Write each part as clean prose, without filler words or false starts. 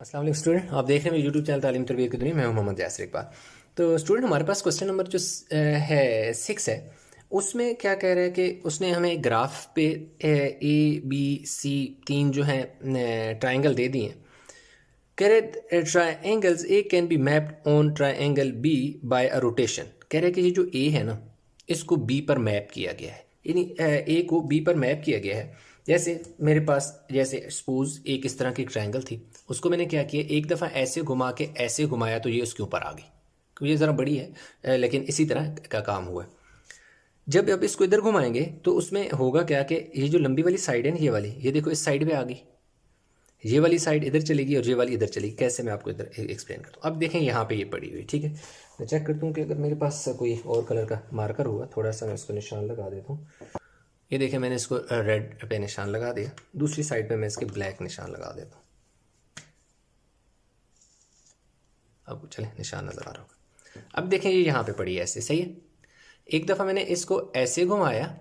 अस्सलाम वालेकुम स्टूडेंट, आप देख रहे हैं मेरे यूट्यूब चैनल तालीम तरबियत की दुनिया। मैं हूं मोहम्मद यासिर इकबाल। तो स्टूडेंट, हमारे पास क्वेश्चन नंबर जो है 6 है, उसमें क्या कह रहा है कि उसने हमें ग्राफ पे ए बी सी तीन जो है ट्राइंगल दे दिए हैं। कह रहे triangles A can be mapped on triangle B by a rotation. कह रहे हैं कि ये जो ए है ना, इसको बी पर मैप किया गया है, यानी ए को बी पर मैप किया गया है। जैसे मेरे पास, जैसे सपोज एक इस तरह की ट्रायंगल थी, उसको मैंने क्या किया, एक दफ़ा ऐसे घुमा के ऐसे घुमाया तो ये उसके ऊपर आ गई, क्योंकि ये ज़रा बड़ी है, लेकिन इसी तरह का काम हुआ है। जब अब इसको इधर घुमाएंगे तो उसमें होगा क्या कि ये जो लंबी वाली साइड है ना, ये वाली, ये देखो इस साइड पे आ गई, ये वाली साइड इधर चलेगी और ये वाली इधर चलेगी। कैसे, मैं आपको इधर एक्सप्लेन करता हूँ। अब देखें यहाँ पे ये पड़ी हुई, ठीक है। मैं चेक करता हूँ कि अगर मेरे पास कोई और कलर का मार्कर हुआ, थोड़ा सा मैं इसको निशान लगा देता हूँ। ये देखें, मैंने इसको रेड पे निशान लगा दिया, दूसरी साइड पे मैं इसके ब्लैक निशान लगा देता हूँ। अब चले, निशान नज़र आ रहा होगा। अब देखें ये यहाँ पे पड़ी है ऐसे, सही है। एक दफ़ा मैंने इसको ऐसे घुमाया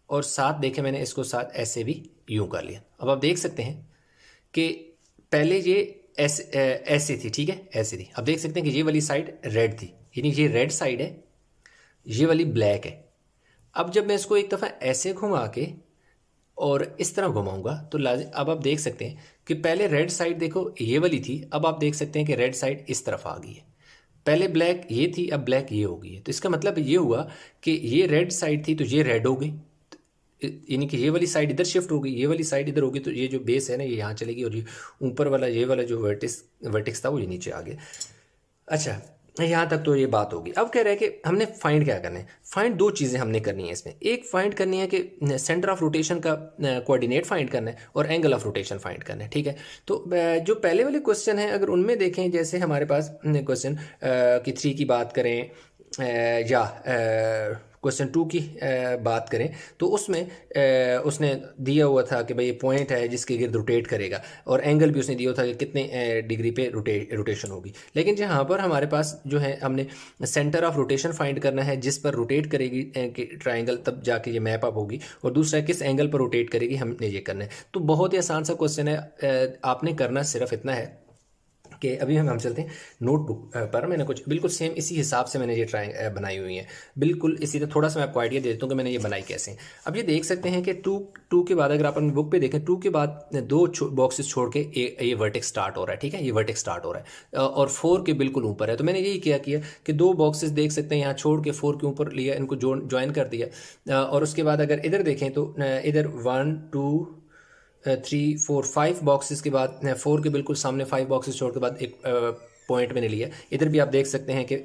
और साथ देखें मैंने इसको साथ ऐसे भी यूँ कर लिया। अब आप देख सकते हैं कि पहले ये ऐसे थी, ठीक है, ऐसे थी। अब देख सकते हैं कि ये वाली साइड रेड थी, यानी ये रेड साइड है, ये वाली ब्लैक है। अब जब मैं इसको एक दफ़ा ऐसे घुमा के और इस तरह घुमाऊंगा तो अब आप देख सकते हैं कि पहले रेड साइड देखो ये वाली थी, अब आप देख सकते हैं कि रेड साइड इस तरफ आ गई है। पहले ब्लैक ये थी, अब ब्लैक ये हो गई है। तो इसका मतलब ये हुआ कि ये रेड साइड थी तो ये रेड हो गई, यानी कि ये वाली साइड इधर शिफ्ट हो गई, ये वाली साइड इधर होगी, तो ये जो बेस है ना, ये यहाँ चलेगी और ये ऊपर वाला, ये वाला जो वर्टिक्स था वो ये नीचे आ गया। अच्छा, यहाँ तक तो ये बात होगी। अब कह रहे हैं कि हमने फाइंड क्या करना है। फाइंड दो चीज़ें हमने करनी है इसमें। एक फाइंड करनी है कि सेंटर ऑफ रोटेशन का कोऑर्डिनेट फाइंड करना है और एंगल ऑफ रोटेशन फाइंड करना है, ठीक है। तो जो पहले वाले क्वेश्चन है, अगर उनमें देखें, जैसे हमारे पास क्वेश्चन की 3 की बात करें या क्वेश्चन 2 की बात करें, तो उसमें उसने दिया हुआ था कि भाई ये पॉइंट है जिसके गिर्द रोटेट करेगा, और एंगल भी उसने दिया हुआ था कि कितने डिग्री पे रोटेशन होगी। लेकिन जहाँ पर हमारे पास जो है, हमने सेंटर ऑफ रोटेशन फाइंड करना है जिस पर रोटेट करेगी ट्राइंगल, तब जाके ये मैप अप होगी। और दूसरा, किस एंगल पर रोटेट करेगी, हमने ये करना है। तो बहुत ही आसान सा क्वेश्चन है। आपने करना सिर्फ इतना है कि अभी हम चलते हैं नोटबुक पर। मैंने कुछ बिल्कुल सेम इसी हिसाब से मैंने ये बनाई हुई है, बिल्कुल इसी तरह। थोड़ा सा मैं आपको आइडिया दे देता हूँ कि मैंने ये बनाई कैसे। अब ये देख सकते हैं कि टू के बाद, अगर आप अपनी बुक पे देखें, 2 के बाद 2 बॉक्सेस छोड़ के ये वर्टेक्स स्टार्ट हो रहा है, ठीक है, ये वर्टेक्स स्टार्ट हो रहा है और 4 के बिल्कुल ऊपर है। तो मैंने यही क्या किया कि 2 बॉक्सेस देख सकते हैं यहाँ छोड़ के 4 के ऊपर लिया, इनको ज्वाइन कर दिया। और उसके बाद अगर इधर देखें तो इधर 1 2 3 4 5 बॉक्सेस के बाद 4 के बिल्कुल सामने 5 बॉक्सेस छोड़ के बाद एक पॉइंट मैंने लिया। इधर भी आप देख सकते हैं कि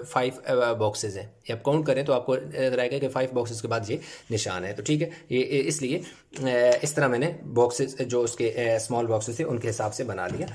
5 बॉक्सेस हैं। ये आप काउंट करें तो आपको नजर आएगा कि 5 बॉक्सेस के बाद ये निशान है। तो ठीक है, ये इसलिए इस तरह मैंने बॉक्सेस जो उसके स्मॉल बॉक्सेस थे उनके हिसाब से बना लिया।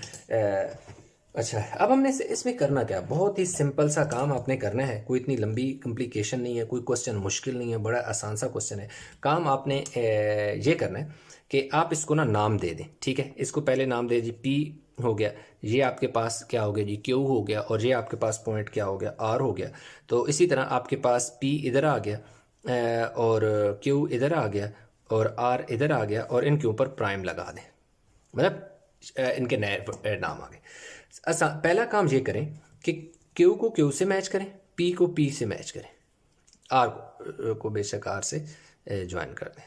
अच्छा, अब हमने इसमें करना क्या, बहुत ही सिंपल सा काम आपने करना है। कोई इतनी लंबी कॉम्प्लिकेशन नहीं है, कोई क्वेश्चन मुश्किल नहीं है, बड़ा आसान सा क्वेश्चन है। काम आपने ये करना है कि आप इसको ना नाम दे दें, ठीक है। इसको पहले नाम दे जी, पी हो गया, ये आपके पास क्या हो गया जी, क्यू हो गया, और ये आपके पास पॉइंट क्या हो गया, आर हो गया। तो इसी तरह आपके पास पी इधर आ गया और क्यू इधर आ गया और आर इधर आ गया, और इनके ऊपर प्राइम लगा दें, मतलब इनके नए नाम आ गए। पहला काम ये करें कि क्यू को क्यू से मैच करें, पी को पी से मैच करें, आर को बेशक आर से ज्वाइन कर दें।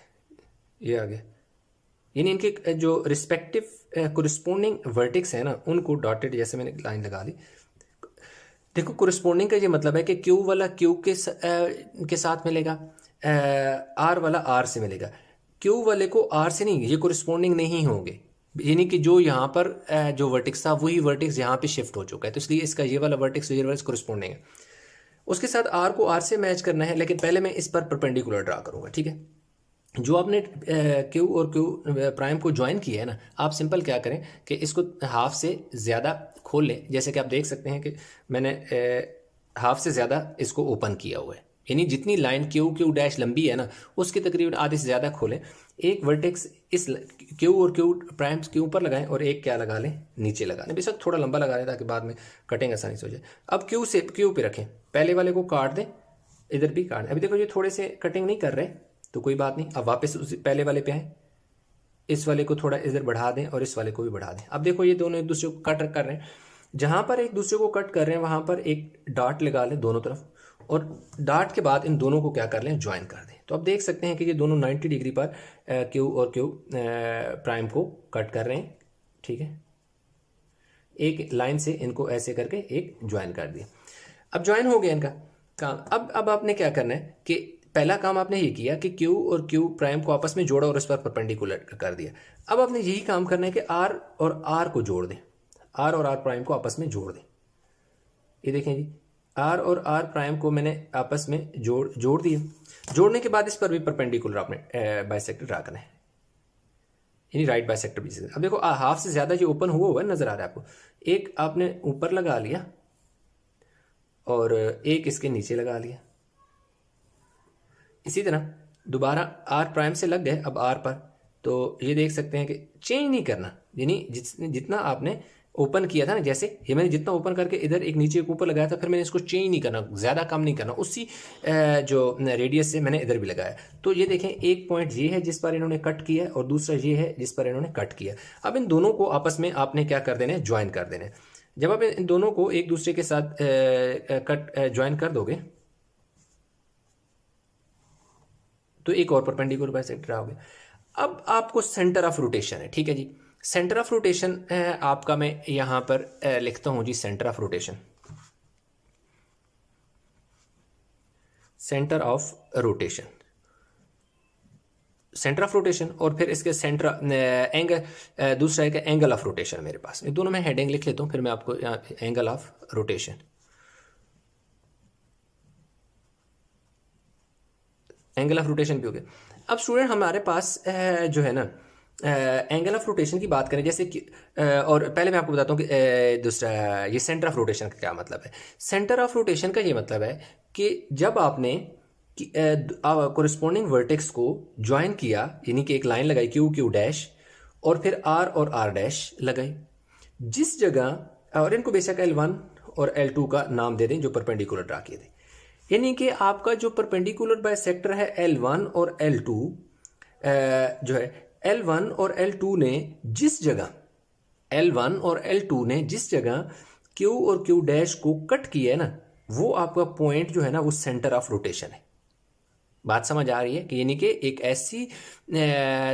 ये आ गया, यानी इनके जो रिस्पेक्टिव कोरिस्पोंडिंग वर्टिक्स है ना, उनको डॉटेड जैसे मैंने लाइन लगा दी। देखो, कोरिस्पोंडिंग का ये मतलब है कि क्यू वाला क्यू के साथ मिलेगा, आर वाला आर से मिलेगा। क्यू वाले को आर से नहीं, ये कोरिस्पोंडिंग नहीं होंगे, यानी कि जो यहाँ पर जो वर्टिक्स था वही वर्टिक्स यहाँ पे शिफ्ट हो चुका है, तो इसलिए इसका ये वाला वर्टिक्स ये वाला कोरिस्पोंडिंग है। उसके साथ आर को आर से मैच करना है, लेकिन पहले मैं इस पर परपेंडिकुलर ड्रा करूँगा, ठीक है। जो आपने क्यू और क्यू प्राइम को ज्वाइन किया है ना, आप सिंपल क्या करें कि इसको हाफ से ज़्यादा खोल लें। जैसे कि आप देख सकते हैं कि मैंने हाफ से ज़्यादा इसको ओपन किया हुआ है, यानी जितनी लाइन क्यू क्यू डैश लंबी है ना, उसके तकरीबन आधे से ज़्यादा खोलें। एक वर्टेक्स इस क्यू और क्यू प्राइम के ऊपर लगाएं और एक क्या लगा लें, नीचे लगा लें। बेशक थोड़ा लंबा लगा लें ताकि बाद में कटिंग आसानी से हो जाए। अब क्यू से क्यू पे रखें, पहले वाले को काट दें, इधर भी काट दें। अभी देखो ये थोड़े से कटिंग नहीं कर रहे, तो कोई बात नहीं, अब वापस उस पहले वाले पे आए, इस वाले को थोड़ा इधर बढ़ा दें और इस वाले को भी बढ़ा दें। अब देखो ये दोनों एक दूसरे को कट कर रहे हैं, जहां पर एक दूसरे को कट कर रहे हैं वहां पर एक डॉट लगा लें दोनों तरफ, और डॉट के बाद इन दोनों को क्या कर लें, ज्वाइन कर दें। तो अब देख सकते हैं कि ये दोनों 90 डिग्री पर क्यू और क्यू प्राइम को कट कर रहे हैं। ठीक है, एक लाइन से इनको ऐसे करके एक ज्वाइन कर दिया। अब ज्वाइन हो गया इनका काम। अब आपने क्या करना है कि पहला काम आपने ये किया कि क्यू और क्यू प्राइम को आपस में जोड़ा और इस पर परपेंडिकुलर कर दिया। अब आपने यही काम करना है कि आर और आर को जोड़ दें, आर और आर प्राइम को आपस में जोड़ दें। ये देखें जी, आर और आर प्राइम को मैंने आपस में जोड़ दिया। जोड़ने के बाद इस पर भी परपेंडिकुलर आपने बाइसेक्टर ड्रा करना है, यानी राइट बाइसेक्टर भी। अब देखो हाफ से ज्यादा जो ओपन हुआ है नजर आ रहा है आपको, एक आपने ऊपर लगा लिया और एक इसके नीचे लगा लिया। इसी तरह दोबारा आर प्राइम से लग गए अब आर पर, तो ये देख सकते हैं कि चेंज नहीं करना, यानी जितना आपने ओपन किया था ना, जैसे ये मैंने जितना ओपन करके इधर एक नीचे एक ऊपर लगाया था, फिर मैंने इसको चेंज नहीं करना, ज़्यादा कम नहीं करना, उसी जो रेडियस से मैंने इधर भी लगाया। तो ये देखें, एक पॉइंट ये है जिस पर इन्होंने कट किया और दूसरा ये है जिस पर इन्होंने कट किया। अब इन दोनों को आपस में आपने क्या कर देना है, ज्वाइन कर देना है। जब आप इन दोनों को एक दूसरे के साथ ज्वाइन कर दोगे तो एक और परपेंडिकुलर बाइसेक्टर आओगे। अब आपको सेंटर ऑफ रोटेशन है, ठीक है जी। सेंटर ऑफ रोटेशन आपका मैं यहां पर लिखता हूं जी, centre of rotation, centre of rotation, centre of rotation, और फिर इसके सेंटर एंगल, दूसरा है एंगल ऑफ रोटेशन। मेरे पास ये दोनों मैं हेडिंग लिख लेता हूं, फिर मैं आपको यहाँ angle of rotation, angle of rotation भी हो गया। अब स्टूडेंट हमारे पास जो है ना एंगल ऑफ रोटेशन की बात करें, जैसे कि और पहले मैं आपको बताता हूँ कि दूसरा ये सेंटर ऑफ रोटेशन का क्या मतलब है। सेंटर ऑफ रोटेशन का ये मतलब है कि जब आपने कोरिस्पोंडिंग वर्टेक्स को ज्वाइन किया, यानी कि एक लाइन लगाई क्यू क्यू डैश और फिर आर और आर डैश लगाई, जिस जगह, और इनको बेशक L1 और L2 का नाम दे दें जो परपेंडिकुलर ड्रा किए थे, यानी कि आपका जो परपेंडिकुलर बाइसेक्टर है L1 और L2 जो है, L1 और L2 ने जिस जगह, L1 और L2 ने जिस जगह Q और Q डैश को कट किया है ना, वो आपका पॉइंट जो है ना वो सेंटर ऑफ रोटेशन है। बात समझ आ रही है कि यानी कि एक ऐसी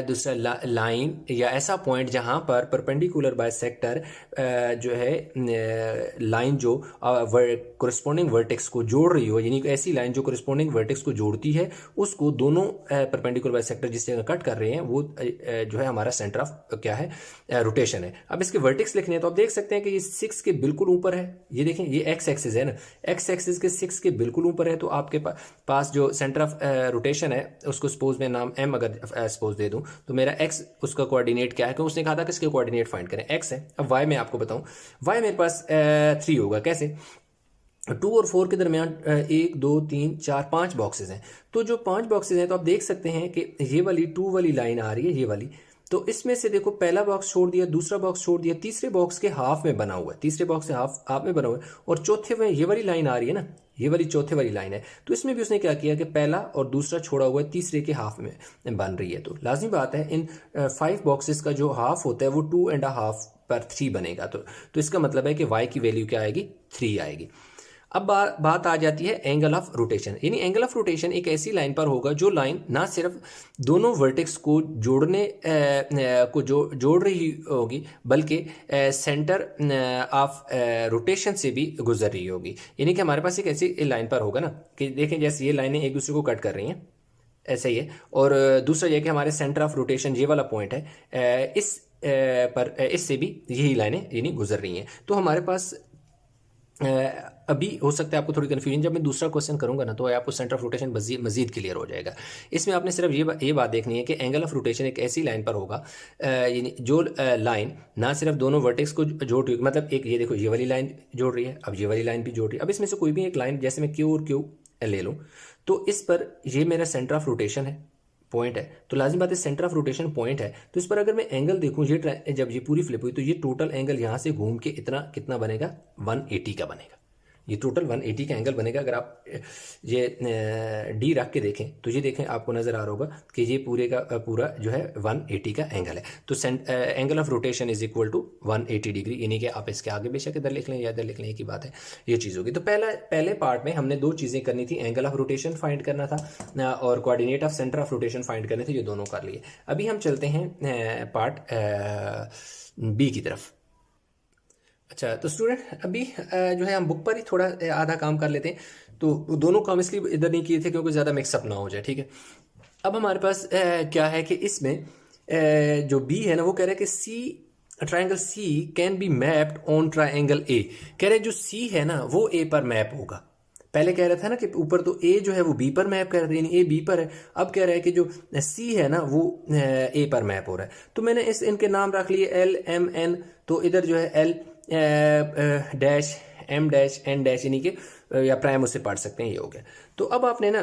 दूसरा लाइन या ऐसा पॉइंट जहां पर परपेंडिकुलर बाइसेक्टर जो है लाइन जो कोरिस्पोंडिंग वर्टेक्स को जोड़ रही हो, यानी ऐसी लाइन जो कोरिस्पोंडिंग वर्टेक्स को जोड़ती है, उसको दोनों परपेंडिकुलर बाइसेक्टर जिस जगह कट कर रहे हैं वो जो है हमारा सेंटर ऑफ क्या है, रोटेशन है। अब इसके वर्टेक्स लिखने हैं तो आप देख सकते हैं कि ये 6 के बिल्कुल ऊपर है। ये देखें, ये एक्स एक्सिस है ना, एक्स एक्सिस के 6 के बिल्कुल ऊपर है। तो आपके पास जो सेंटर ऑफ रोटेशन है उसको सपोज मैं नाम m अगर सपोज दे दूं तो मेरा x उसका कोऑर्डिनेट क्या है, क्योंकि उसने कहा था कि इसके कोऑर्डिनेट फाइंड करें, x है। अब y मैं आपको बताऊं, y मेरे पास 3 होगा। कैसे? 2 और 4 के दरमियान 1 2 3 4 5 बॉक्सेस हैं। तो जो 5 बॉक्सेस हैं तो आप देख सकते हैं कि ये वाली 2 वाली लाइन आ रही है, ये वाली, तो इसमें से देखो पहला बॉक्स छोड़ दिया, दूसरा बॉक्स छोड़ दिया, तीसरे बॉक्स के हाफ में बना हुआ है, तीसरे बॉक्स से हाफ में बना हुआ है, और चौथे में ये वाली लाइन आ रही है ना, ये वाली चौथे वाली लाइन है। तो इसमें भी उसने क्या किया कि पहला और दूसरा छोड़ा हुआ है, तीसरे के हाफ में बन रही है। तो लाजमी बात है इन 5 बॉक्सेस का जो हाफ होता है वो 2.5 पर 3 बनेगा। तो इसका मतलब है कि y की वैल्यू क्या आएगी, 3 आएगी। अब बात आ जाती है एंगल ऑफ रोटेशन, यानी एंगल ऑफ रोटेशन एक ऐसी लाइन पर होगा जो लाइन ना सिर्फ दोनों वर्टेक्स को जोड़ने को जोड़ रही होगी, बल्कि सेंटर ऑफ रोटेशन से भी गुजर रही होगी। यानी कि हमारे पास एक ऐसी लाइन पर होगा ना कि देखें जैसे ये लाइनें एक दूसरे को कट कर रही हैं, ऐसा ही है। और दूसरा यह कि हमारे सेंटर ऑफ रोटेशन ये वाला पॉइंट है, इस पर इससे भी यही लाइनें यानी गुजर रही हैं। तो हमारे पास अभी हो सकता है आपको थोड़ी कन्फ्यूजन, जब मैं दूसरा क्वेश्चन करूंगा ना तो आपको सेंटर ऑफ रोटेशन मजीद क्लियर हो जाएगा। इसमें आपने सिर्फ ये बात देखनी है कि एंगल ऑफ रोटेशन एक ऐसी लाइन पर होगा यानी जो लाइन ना सिर्फ दोनों वर्टेक्स को जोड़ रही है, मतलब एक ये देखो ये वाली लाइन जोड़ रही है, अब ये वाली लाइन भी जोड़ रही है। अब इसमें से कोई भी एक लाइन, जैसे मैं क्यू और क्यू ले लूँ तो इस पर ये मेरा सेंटर ऑफ रोटेशन है, पॉइंट है। तो लाजिम बात है सेंटर ऑफ रोटेशन पॉइंट है, तो इस पर अगर मैं एंगल देखूं, ये जब ये पूरी फ्लिप हुई तो ये टोटल एंगल यहाँ से घूम के इतना कितना बनेगा, 180 का बनेगा। ये टोटल 180 का एंगल बनेगा। अगर आप ये डी रख के देखें तो ये देखें आपको नज़र आ रहा होगा कि ये पूरे का पूरा जो है 180 का एंगल है। तो angle of rotation is equal to 180 degree, यानी कि आप इसके आगे बेशक इधर लिख लें या इधर लिख लें, एक ही बात है, ये चीज़ होगी। तो पहले पार्ट में हमने दो चीज़ें करनी थी, एंगल ऑफ रोटेशन फाइंड करना था और coordinate of centre of rotation find करने थे, ये दोनों कर लिए। अभी हम चलते हैं पार्ट बी की तरफ। अच्छा तो स्टूडेंट अभी जो है हम बुक पर ही थोड़ा आधा काम कर लेते हैं। तो दोनों काम इसलिए इधर नहीं किए थे क्योंकि ज़्यादा मिक्सअप ना हो जाए, ठीक है। अब हमारे पास क्या है कि इसमें जो बी है ना वो कह रहा है कि C triangle C can be mapped on triangle A. कह रहे जो सी है ना वो ए पर मैप होगा। पहले कह रहा था ना कि ऊपर तो ए जो है वो बी पर मैप कर रहा था, यानी ए बी पर है। अब कह रहा है कि जो सी है ना वो ए पर मैप हो रहा है। तो मैंने इनके नाम रख लिए एल एम एन। तो इधर जो है L dash M dash N dash, यानी कि या प्राइम उससे पढ़ सकते हैं, ये हो गया। तो अब आपने ना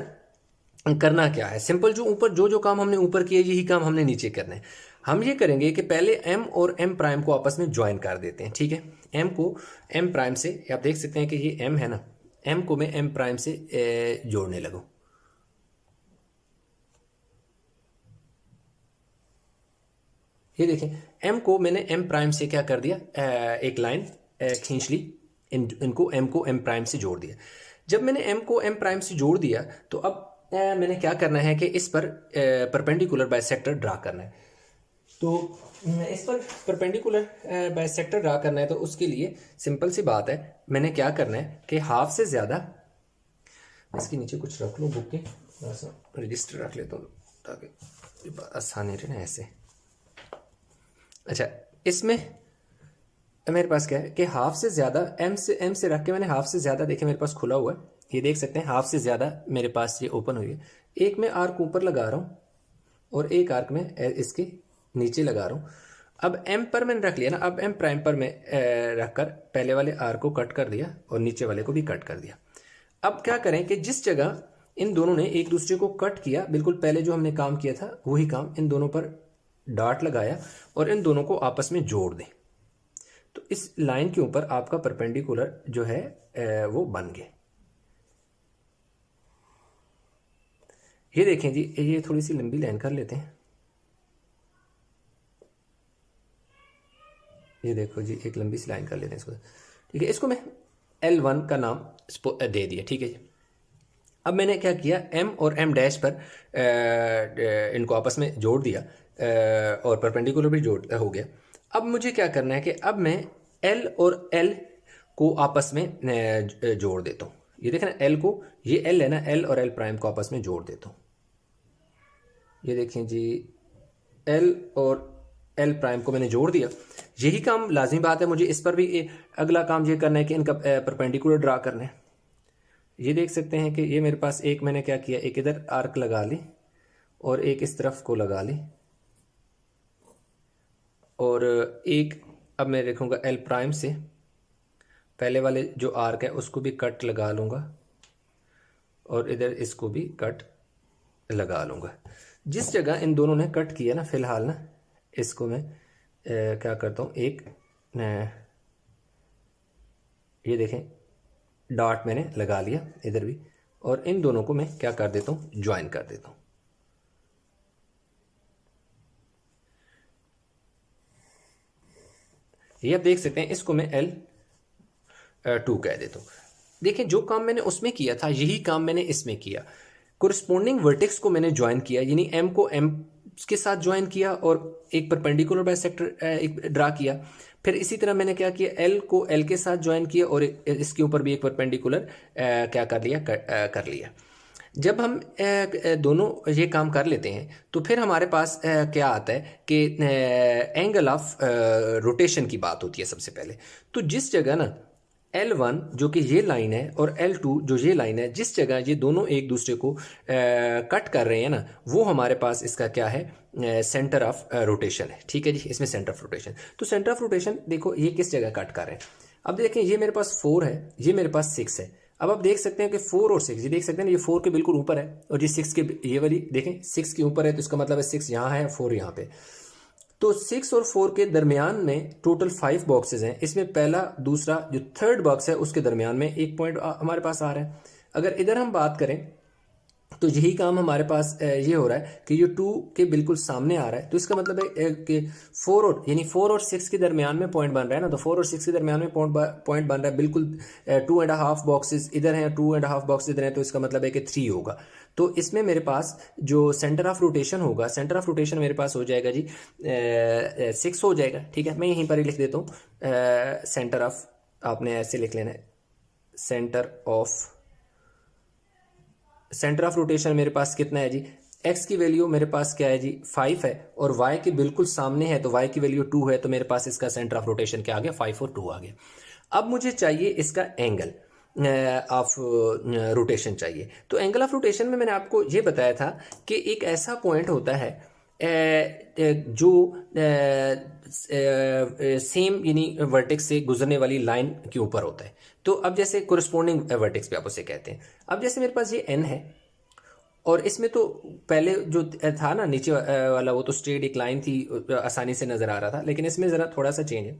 करना क्या है, सिंपल जो ऊपर जो काम हमने ऊपर किया यही काम हमने नीचे करना है। हम ये करेंगे कि पहले एम और एम प्राइम को आपस में ज्वाइन कर देते हैं, ठीक है। एम को एम प्राइम से, आप देख सकते हैं कि ये एम है ना, एम को मैं एम प्राइम से जोड़ने लगूं। ये देखें एम को मैंने एम प्राइम से क्या कर दिया, एक लाइन खींच ली, इनको एम को एम प्राइम से जोड़ दिया। जब मैंने एम को एम प्राइम से जोड़ दिया तो अब मैंने क्या करना है कि इस पर परपेंडिकुलर बाइसेक्टर ड्रा करना है। तो इस पर परपेंडिकुलर बाइसेक्टर ड्रा करना है तो उसके लिए सिंपल सी बात है, मैंने क्या करना है कि हाफ से ज़्यादा, इसके नीचे कुछ रख लूँ बुक के, रजिस्टर रख लेता हूँ ताकि आसानी रहे ना ऐसे। अच्छा इसमें मेरे पास क्या है कि हाफ से ज़्यादा एम से रख के मैंने हाफ से ज़्यादा, देखें मेरे पास खुला हुआ है, ये देख सकते हैं हाफ से ज़्यादा मेरे पास ये ओपन हुई है। एक मैं आर्क ऊपर लगा रहा हूँ और एक आर्क में इसके नीचे लगा रहा हूँ। अब एम पर मैंने रख लिया ना, अब एम प्राइम पर मैं रखकर पहले वाले आर्क को कट कर दिया और नीचे वाले को भी कट कर दिया। अब क्या करें कि जिस जगह इन दोनों ने एक दूसरे को कट किया, बिल्कुल पहले जो हमने काम किया था वही काम, इन दोनों पर डॉट लगाया और इन दोनों को आपस में जोड़ दें। तो इस लाइन के ऊपर आपका परपेंडिकुलर जो है वो बन गए। ये देखें जी, ये थोड़ी सी लंबी लाइन कर लेते हैं। ये देखो जी, एक लंबी सी लाइन कर लेते हैं इसको, ठीक है। इसको मैं L1 का नाम दे दिया, ठीक है जी। अब मैंने क्या किया, M और M डैश पर इनको आपस में जोड़ दिया और परपेंडिकुलर भी जोड़ हो गया। अब मुझे क्या करना है कि अब मैं L और L को आपस में जोड़ देता हूँ। ये देखें ना, L को, ये L है ना, L और L प्राइम को आपस में जोड़ देता हूँ। ये देखें जी, L और L प्राइम को मैंने जोड़ दिया। यही काम लाजिमी बात है, मुझे इस पर भी अगला काम ये करना है कि इनका परपेंडिकुलर ड्रा करना है। ये देख सकते हैं कि ये मेरे पास एक मैंने क्या किया, एक इधर आर्क लगा ली और एक इस तरफ को लगा ली और एक अब मैं देखूँगा L प्राइम से पहले वाले जो आर्क है उसको भी कट लगा लूँगा और इधर इसको भी कट लगा लूँगा। जिस जगह इन दोनों ने कट किया ना, फिलहाल ना इसको मैं क्या करता हूँ, एक ये देखें डॉट मैंने लगा लिया इधर भी, और इन दोनों को मैं क्या कर देता हूँ, ज्वाइन कर देता हूँ। ये आप देख सकते हैं, इसको मैं L2 कह देता हूँ। देखिए जो काम मैंने उसमें किया था यही काम मैंने इसमें किया। कोरिस्पोंडिंग वर्टेक्स को मैंने ज्वाइन किया, यानी M को M के साथ ज्वाइन किया और एक परपेंडिकुलर बाइसेक्टर एक ड्रा किया। फिर इसी तरह मैंने क्या किया, L को L के साथ ज्वाइन किया और इसके ऊपर भी एक परपेंडिकुलर क्या कर लिया, कर लिया। जब हम दोनों ये काम कर लेते हैं तो फिर हमारे पास क्या आता है कि एंगल ऑफ रोटेशन की बात होती है सबसे पहले। तो जिस जगह ना L1 जो कि ये लाइन है और L2 जो ये लाइन है, जिस जगह ये दोनों एक दूसरे को कट कर रहे हैं ना, वो हमारे पास इसका क्या है, सेंटर ऑफ रोटेशन है, ठीक है जी। इसमें सेंटर ऑफ रोटेशन, तो सेंटर ऑफ रोटेशन देखो ये किस जगह कट कर रहे हैं। अब देखें ये मेरे पास 4 है, ये मेरे पास 6 है। अब आप देख सकते हैं कि 4 और 6, ये देख सकते हैं ना, ये 4 के बिल्कुल ऊपर है और ये 6 के, ये वाली देखें 6 के ऊपर है, तो इसका मतलब है 6 यहाँ है, 4 यहाँ पे। तो 6 और 4 के दरमियान में टोटल 5 बॉक्सेस हैं। इसमें पहला, दूसरा, जो थर्ड बॉक्स है उसके दरमियान में एक पॉइंट हमारे पास आ रहा है। अगर इधर हम बात करें तो यही काम हमारे पास ये हो रहा है कि ये 2 के बिल्कुल सामने आ रहा है, तो इसका मतलब है कि 4 और 6 के दरमियान में पॉइंट बन रहा है ना, तो 4 और 6 के दरमियान में पॉइंट बन रहा है बिल्कुल। 2.5 बॉक्सेस इधर हैं, 2.5 बॉक्स इधर हैं, तो इसका मतलब है कि 3 होगा। तो इसमें मेरे पास जो सेंटर ऑफ रोटेशन होगा, सेंटर ऑफ रोटेशन मेरे पास हो जाएगा जी 6 हो जाएगा। ठीक है, मैं यहीं पर ही लिख देता हूँ सेंटर ऑफ, आपने ऐसे लिख लेना है, सेंटर ऑफ रोटेशन मेरे पास कितना है जी, x की वैल्यू मेरे पास क्या है जी 5 है, और y के बिल्कुल सामने है तो y की वैल्यू 2 है, तो मेरे पास इसका सेंटर ऑफ रोटेशन क्या आ गया, 5 और 2 आ गया। अब मुझे चाहिए इसका एंगल ऑफ रोटेशन चाहिए। तो एंगल ऑफ रोटेशन में मैंने आपको ये बताया था कि एक ऐसा पॉइंट होता है जो सेम यानी वर्टेक्स से गुजरने वाली लाइन के ऊपर होता है। तो अब जैसे कोरिस्पोंडिंग वर्टेक्स पे आप उसे कहते हैं। अब जैसे मेरे पास ये एन है, और इसमें तो पहले जो था ना नीचे वाला, वो तो स्ट्रेट एक लाइन थी, आसानी से नजर आ रहा था, लेकिन इसमें ज़रा थोड़ा सा चेंज है।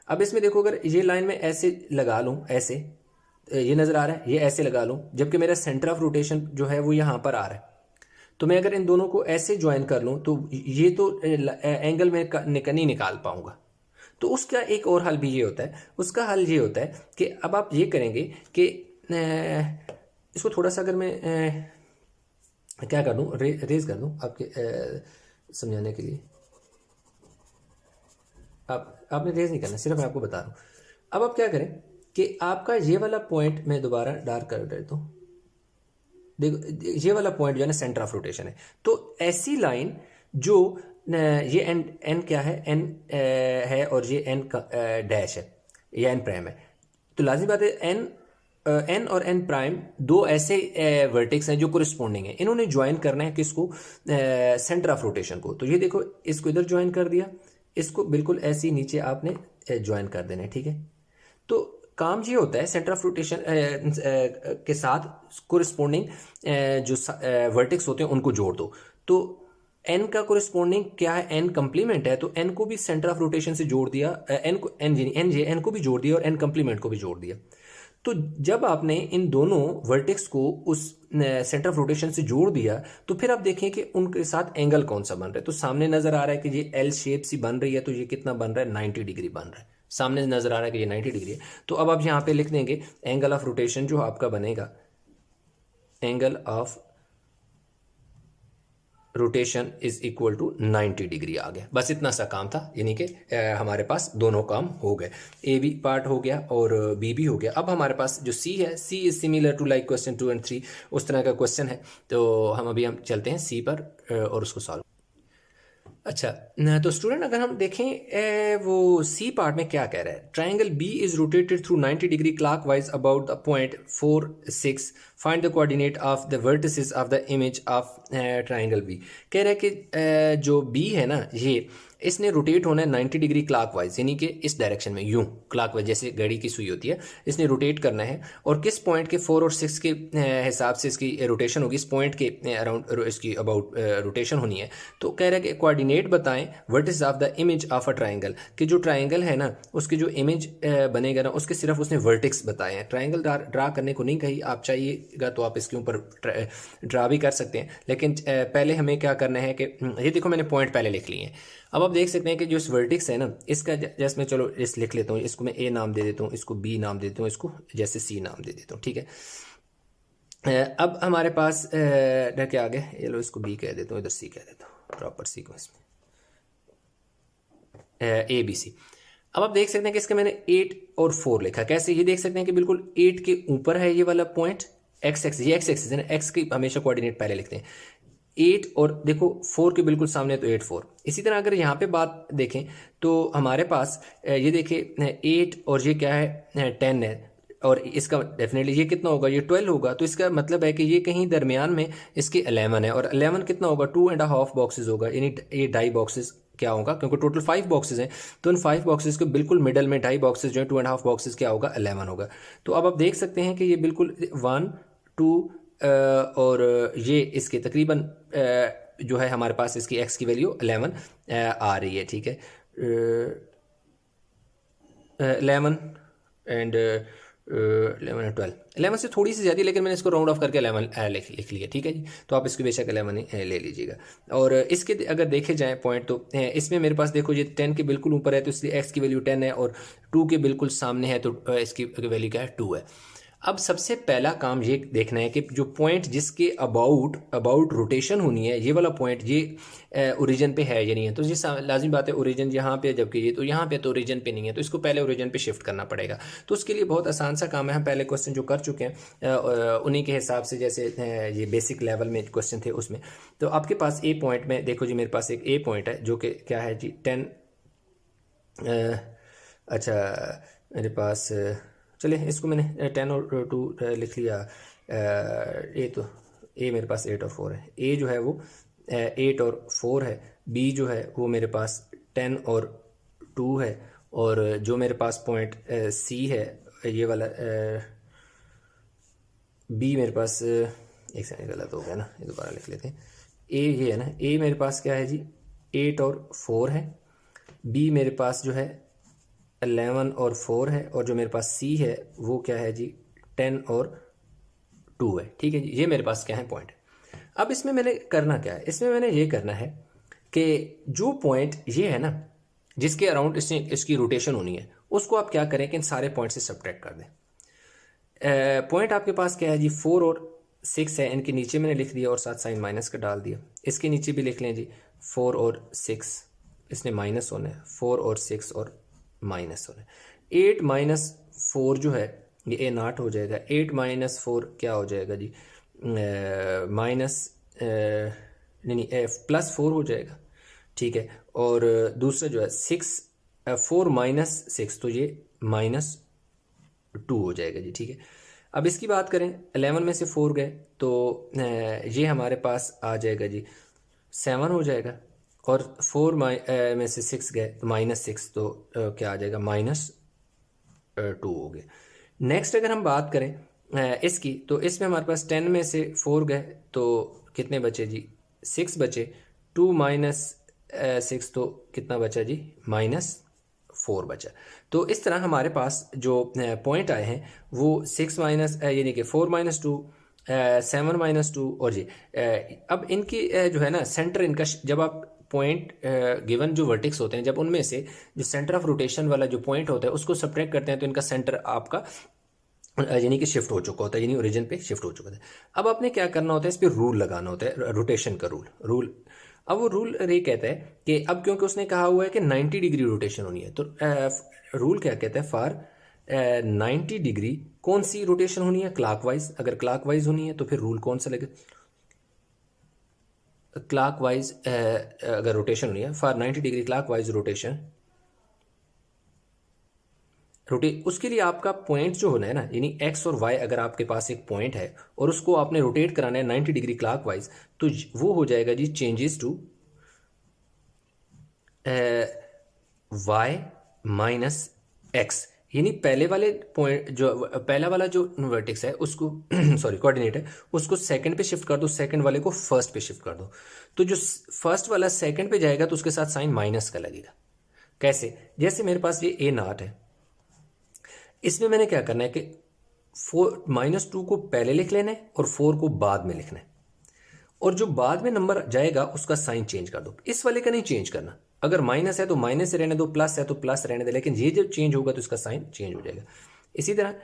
अब इसमें देखो, अगर ये लाइन में ऐसे लगा लूँ, ऐसे ये नज़र आ रहा है, ये ऐसे लगा लूँ, जबकि मेरा सेंटर ऑफ रोटेशन जो है वो यहाँ पर आ रहा है। तो मैं अगर इन दोनों को ऐसे ज्वाइन कर लूँ तो ये तो एंगल में नहीं निकाल पाऊंगा। तो उसका एक और हल भी ये होता है, उसका हल ये होता है कि अब आप ये करेंगे कि इसको थोड़ा सा अगर मैं क्या कर दूँ, रेज कर दूँ आपके समझाने के लिए। आपने रेज नहीं करना, सिर्फ मैं आपको बता रहा हूँ। अब आप क्या करें कि आपका ये वाला पॉइंट मैं दोबारा डार्क कर देता हूँ। देखो ये वाला पॉइंट जो है ना सेंटर ऑफ रोटेशन है। तो ऐसी लाइन जो ये एन क्या है, एन है, और ये एन डैश है या एन प्राइम है, तो लाजिम बात है एन और एन प्राइम दो ऐसे वर्टेक्स हैं जो कोरिस्पोंडिंग है। इन्होंने ज्वाइन करना है किसको, सेंटर ऑफ रोटेशन को। तो ये देखो, इसको इधर ज्वाइन कर दिया, इसको बिल्कुल ऐसे ही नीचे आपने ज्वाइन कर देना है। ठीक है, तो काम ये होता है सेंटर ऑफ रोटेशन के साथ कोरिस्पोंडिंग जो वर्टेक्स होते हैं उनको जोड़ दो। तो एन का कोरिस्पोंडिंग क्या है, एन कंप्लीमेंट है, तो एन को भी सेंटर ऑफ रोटेशन से जोड़ दिया, एन को भी जोड़ दिया और एन कंप्लीमेंट को भी जोड़ दिया। तो जब आपने इन दोनों वर्टेक्स को उस सेंटर ऑफ रोटेशन से जोड़ दिया, तो फिर आप देखें कि उनके साथ एंगल कौन सा बन रहा है। तो सामने नजर आ रहा है कि ये एल शेप सी बन रही है, तो ये कितना बन रहा है, 90 डिग्री बन रहा है। सामने नजर आ रहा है कि ये 90 डिग्री है। तो अब आप यहां पे लिख देंगे एंगल ऑफ रोटेशन जो आपका बनेगा, angle of rotation is equal to 90 degree आ गया। बस इतना सा काम था, यानी कि हमारे पास दोनों काम हो गए, ए बी पार्ट हो गया और बी भी हो गया। अब हमारे पास जो सी है, C is similar to like question 2 and 3, उस तरह का क्वेश्चन है। तो हम चलते हैं सी पर और उसको सॉल्व। अच्छा, तो स्टूडेंट अगर हम देखें वो सी पार्ट में क्या कह रहा है, triangle B is rotated through 90 degree clockwise about the point 4, 6, find the coordinate of the vertices of the image of triangle B. कह रहा है कि जो बी है ना, ये इसने रोटेट होना है 90 डिग्री क्लॉकवाइज, यानी कि इस डायरेक्शन में, यूं क्लॉकवाइज जैसे घड़ी की सुई होती है, इसने रोटेट करना है। और किस पॉइंट के 4 और 6 के हिसाब से इसकी रोटेशन होगी, इस पॉइंट के अराउंड इसकी अबाउट रोटेशन होनी है। तो कह रहा है कि कोऑर्डिनेट बताएं vertices of the image of a triangle, कि जो ट्राइंगल है ना उसके जो इमेज बनेगा ना, उसके सिर्फ उसने वर्टिक्स बताए हैं, ट्राइंगल ड्रा करने को नहीं कही। आप चाहिएगा तो आप इसके ऊपर ड्रा भी कर सकते हैं, लेकिन पहले हमें क्या करना है कि ये देखो मैंने पॉइंट पहले लिख लिए हैं। अब आप देख सकते हैं कि जो इस वर्टिक्स है ना, इसका जैसे मैं चलो इस लिख लेता हूँ, इसको मैं ए नाम दे देता हूँ, इसको बी नाम दे देता हूँ, इसको जैसे सी नाम दे देता हूँ। ठीक है, अब हमारे पास क्या आ गया, ये लो इसको बी कह देता हूँ, इधर सी कह देता हूँ, प्रॉपर सीक्वेंस में ए बी सी। अब आप देख सकते हैं कि इसका मैंने 8 और 4 लिखा। कैसे, ये देख सकते हैं कि बिल्कुल 8 के ऊपर है ये वाला पॉइंट, एक्स एक्सिस, ये एक्स एक्सिस है ना, एक्स की हमेशा कोऑर्डिनेट पहले लिखते हैं 8, और देखो 4 के बिल्कुल सामने, तो 8 4। इसी तरह अगर यहाँ पे बात देखें तो हमारे पास ये देखिए 8 और ये क्या है 10 है, और इसका डेफिनेटली ये कितना होगा, ये 12 होगा। तो इसका मतलब है कि ये कहीं दरमियान में इसके 11 है, और 11 कितना होगा, 2.5 बॉक्सेस होगा, यानी ये 2.5 बॉक्सेस क्या होगा, क्योंकि टोटल 5 बॉक्सेस हैं, तो इन 5 बॉक्सेस के बिल्कुल मिडल में 2.5 बॉक्सेस जो है 2.5 बॉक्सेस क्या होगा, 11 होगा। तो अब आप देख सकते हैं कि ये बिल्कुल 1, 2 और ये इसके तकरीबन जो है हमारे पास इसकी x की वैल्यू 11 आ रही है, ठीक है, 11 एंड 11 12, 11 से थोड़ी सी ज़्यादा, लेकिन मैंने इसको राउंड ऑफ करके 11 लिख लिया, ठीक है जी। तो आप इसको बेशक 11 ही ले लीजिएगा। और इसके अगर देखे जाए पॉइंट, तो इसमें मेरे पास देखो ये 10 के बिल्कुल ऊपर है, तो इसलिए x की वैल्यू 10 है, और 2 के बिल्कुल सामने है, तो इसकी वैल्यू क्या है, 2 है। अब सबसे पहला काम ये देखना है कि जो पॉइंट जिसके अबाउट रोटेशन होनी है, ये वाला पॉइंट ये ओरिजिन पे है या नहीं है। तो ये लाजिम बात है, ओरिजिन यहाँ पे, जबकि ये तो यहाँ पे तो ओरिजिन पे नहीं है, तो इसको पहले ओरिजिन पे शिफ्ट करना पड़ेगा। तो उसके लिए बहुत आसान सा काम है, हम पहले क्वेश्चन जो कर चुके हैं उन्हीं के हिसाब से, जैसे ये बेसिक लेवल में क्वेश्चन थे उसमें। तो आपके पास ए पॉइंट में देखो जी, मेरे पास एक ए पॉइंट है जो कि क्या है जी 10, अच्छा मेरे पास, चलिए इसको मैंने 10 और 2 लिख लिया। ए तो ए मेरे पास 8 और 4 है, ए जो है वो 8 और 4 है, बी जो है वो मेरे पास 10 और 2 है, और जो मेरे पास पॉइंट सी है ये वाला बी मेरे पास, एक सेकंड गलत हो गया ना, ये दोबारा लिख लेते हैं। ए ये है ना, ए मेरे पास क्या है जी 8 और 4 है, बी मेरे पास जो है 11 और 4 है, और जो मेरे पास सी है वो क्या है जी 10 और 2 है, ठीक है जी। ये मेरे पास क्या है पॉइंट। अब इसमें मैंने करना क्या है, इसमें मैंने ये करना है कि जो पॉइंट ये है ना जिसके अराउंड इसकी रोटेशन होनी है, उसको आप क्या करें कि इन सारे पॉइंट से सब्ट्रैक्ट कर दें। पॉइंट आपके पास क्या है जी 4 और 6 है, इनके नीचे मैंने लिख दिया और साथ साइन माइनस का डाल दिया। इसके नीचे भी लिख लें जी 4 और 6, इसने माइनस होना है, 4 और 6 और माइनस होना है। 8 माइनस 4 जो है ये ए नाट हो जाएगा, 8 माइनस 4 क्या हो जाएगा जी माइनस नहीं प्लस 4 हो जाएगा, ठीक है। और दूसरा जो है 4 माइनस 6, तो ये माइनस 2 हो जाएगा जी, ठीक है। अब इसकी बात करें, 11 में से 4 गए तो ये हमारे पास आ जाएगा जी 7 हो जाएगा, और 4 में से 6 गए तो -6, तो क्या आ जाएगा -2 हो गए। नेक्स्ट अगर हम बात करें इसकी, तो इसमें हमारे पास 10 में से 4 गए तो कितने बचे जी 6 बचे, 2 माइनस 6 तो कितना बचा जी -4 बचा। तो इस तरह हमारे पास जो पॉइंट आए हैं वो 6 माइनस यानी कि 4 माइनस 2, 7 माइनस 2, और जी अब इनकी जो है ना सेंटर इनका, जब आप पॉइंट गिवन जो वर्टिक्स होते हैं, जब उनमें से जो सेंटर ऑफ रोटेशन वाला जो पॉइंट होता है उसको सब्ट्रैक्ट करते हैं, तो इनका सेंटर आपका यानी कि शिफ्ट हो चुका होता है, यानी ओरिजिन पे शिफ्ट हो चुका है। अब आपने क्या करना होता है, इस पर रूल लगाना होता है, रोटेशन का रूल। अब वो रूल ये कहता है कि अब क्योंकि उसने कहा हुआ है कि 90 डिग्री रोटेशन होनी है, तो रूल क्या कहता है, फॉर 90 डिग्री कौन सी रोटेशन होनी है, क्लॉकवाइज। अगर क्लॉकवाइज होनी है तो फिर रूल कौन सा लगेगा, क्लॉकवाइज अगर रोटेशन होनी है, फॉर 90 डिग्री क्लॉकवाइज रोटेशन उसके लिए आपका पॉइंट जो होना है ना, यानी एक्स और वाई, अगर आपके पास एक पॉइंट है और उसको आपने रोटेट कराना है 90 डिग्री क्लॉकवाइज, तो वो हो जाएगा जी changes to y minus x, यानी पहले वाले पॉइंट जो पहला वाला जो वर्टेक्स है उसको सॉरी कोऑर्डिनेट है उसको सेकंड पे शिफ्ट कर दो, सेकंड वाले को फर्स्ट पे शिफ्ट कर दो। तो जो फर्स्ट वाला सेकंड पे जाएगा तो उसके साथ साइन माइनस का लगेगा। कैसे, जैसे मेरे पास ये ए नाट है, इसमें मैंने क्या करना है कि -2 को पहले लिख लेना है और 4 को बाद में लिखना है, और जो बाद में नंबर जाएगा उसका साइन चेंज कर दो। इस वाले का नहीं चेंज करना, अगर माइनस है तो माइनस से रहने दो, प्लस है तो प्लस रहने दे, लेकिन ये जब चेंज होगा तो इसका साइन चेंज हो जाएगा। इसी तरह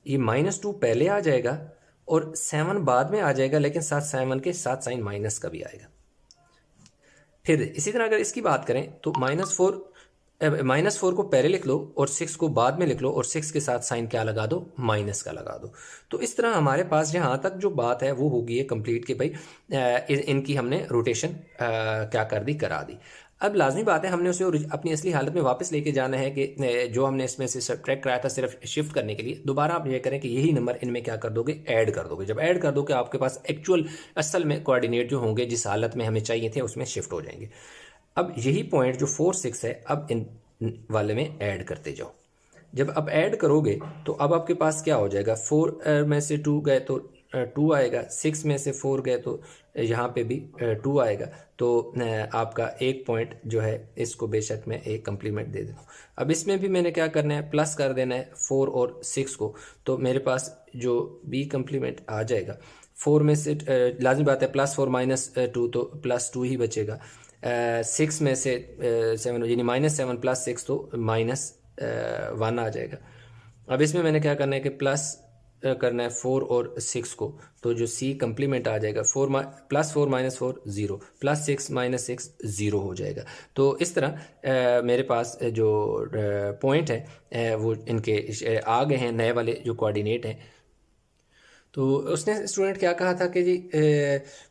ये -2 पहले आ जाएगा और 7 बाद में आ जाएगा, लेकिन साथ 7 के साथ साइन माइनस का भी आएगा। फिर इसी तरह अगर इसकी बात करें तो -4 को पहले लिख लो और 6 को बाद में लिख लो, और 6 के साथ साइन क्या लगा दो, माइनस का लगा दो। तो इस तरह हमारे पास यहाँ तक जो बात है वो होगी है कंप्लीट कि भाई इनकी हमने रोटेशन क्या कर दी, करा दी। अब लाजमी बात है हमने उसे अपनी असली हालत में वापस लेके जाना है कि जो हमने इसमें से सब्ट्रैक्ट कराया था सिर्फ शिफ्ट करने के लिए, दोबारा आप ये करें कि यही नंबर इनमें क्या कर दोगे, ऐड कर दोगे। जब ऐड कर दोगे आपके पास एक्चुअल असल में कोऑर्डिनेट जो होंगे जिस हालत में हमें चाहिए थे उसमें शिफ्ट हो जाएंगे। अब यही पॉइंट जो 4 6 है अब इन वाले में ऐड करते जाओ। जब अब ऐड करोगे तो अब आपके पास क्या हो जाएगा, 4 में से 2 गए तो 2 आएगा, 6 में से 4 गए तो यहाँ पे भी 2 आएगा। तो आपका एक पॉइंट जो है इसको बेशक मैं एक कम्प्लीमेंट दे देता हूँ। अब इसमें भी मैंने क्या करना है, प्लस कर देना है 4 और 6 को, तो मेरे पास जो बी कम्प्लीमेंट आ जाएगा 4 में से लाजमी बात है +4 -2 तो +2 ही बचेगा। 6 में से 7 यानी -7 + 6 तो -1 आ जाएगा। अब इसमें मैंने क्या करना है कि प्लस करना है 4 और 6 को, तो जो सी कम्प्लीमेंट आ जाएगा +4 -4 0 +6 -6 0 हो जाएगा। तो इस तरह मेरे पास जो पॉइंट है वो इनके आ गए हैं, नए वाले जो कोऑर्डिनेट हैं। तो उसने स्टूडेंट क्या कहा था कि जी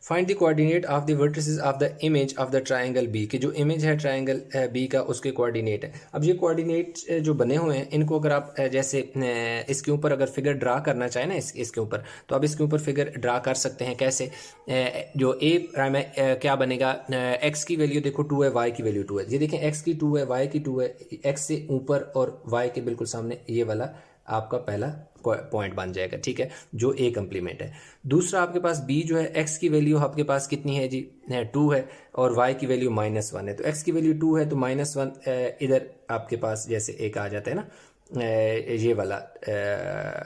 find the coordinate of the vertices of the image of the triangle B, कि जो इमेज है ट्रायंगल बी का उसके कोऑर्डिनेट है। अब ये कोऑर्डिनेट जो बने हुए हैं इनको अगर आप जैसे इसके ऊपर अगर फिगर ड्रा करना चाहें ना इसके ऊपर, तो आप इसके ऊपर फिगर ड्रा कर सकते हैं। कैसे? जो ए प्राइम है क्या बनेगा, एक्स की वैल्यू देखो 2 है, वाई की वैल्यू 2 है। ये देखें एक्स की 2 है, वाई की 2 है, एक्स से ऊपर और वाई के बिल्कुल सामने ये वाला आपका पहला पॉइंट बन जाएगा, ठीक है, जो ए कम्प्लीमेंट है। दूसरा आपके पास बी जो है, एक्स की वैल्यू आपके पास कितनी है जी, 2 है, और वाई की वैल्यू -1 है। तो एक्स की वैल्यू 2 है तो -1 इधर आपके पास जैसे एक आ जाता है ना, ये वाला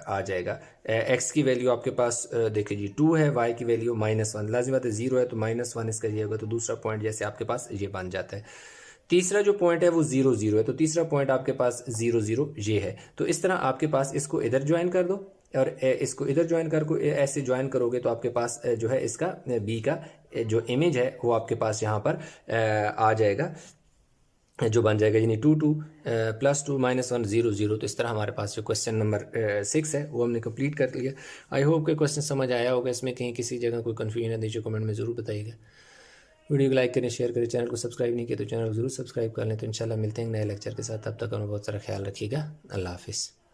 आ जाएगा। एक्स की वैल्यू आपके पास देखिए जी 2 है, वाई की वैल्यू -1, लाजिम बात है 0 है तो -1 इसका ये होगा। तो दूसरा पॉइंट जैसे आपके पास ये बन जाता है। तीसरा जो पॉइंट है वो 0 0 है, तो तीसरा पॉइंट आपके पास 0 0 ये है। तो इस तरह आपके पास इसको इधर ज्वाइन कर दो और इसको इधर ज्वाइन कर ऐसे ज्वाइन करोगे तो आपके पास जो है इसका बी का जो इमेज है वो आपके पास यहाँ पर आ जाएगा, जो बन जाएगा यानी 2 2 +2 -1 0 0। तो इस तरह हमारे पास जो क्वेश्चन नंबर 6 है वो हमने कंप्लीट कर लिया। आई होप कि क्वेश्चन समझ आया होगा। इसमें कहीं किसी जगह कोई कन्फ्यूजन है नीचे कमेंट में ज़रूर बताइएगा। वीडियो को लाइक करें, शेयर करें, चैनल को सब्सक्राइब नहीं किया तो चैनल को जरूर सब्सक्राइब कर लें। तो इंशाल्लाह मिलते हैं नए लेक्चर के साथ, तब तक हमें बहुत सारा ख्याल रखिएगा। अल्लाह हाफिज़।